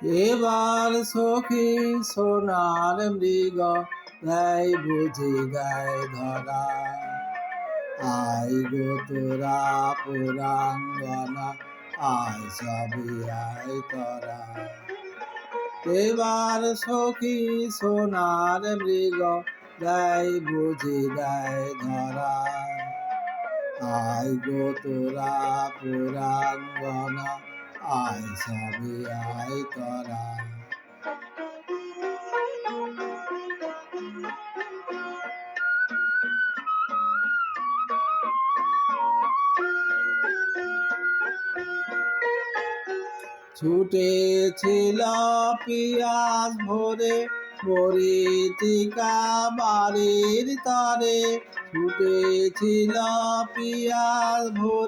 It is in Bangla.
এবার সখী সোনার মৃগ দেয় বুঝি দেয় ধরা। আই গো তোরা পুরাঙ্গনা, আয় সবই আয় তোরা। এবার সখী সোনার মৃগ দেয় বুঝি দেয় ধরা। আয় গো তোরা পুরাঙ্গনা, আয় সবই আয় তোরা। ছুটেছিল পিয়াস ভরে মরীচিকা বাড়ির তরে। ছুটেছিল পিয়াস ভরে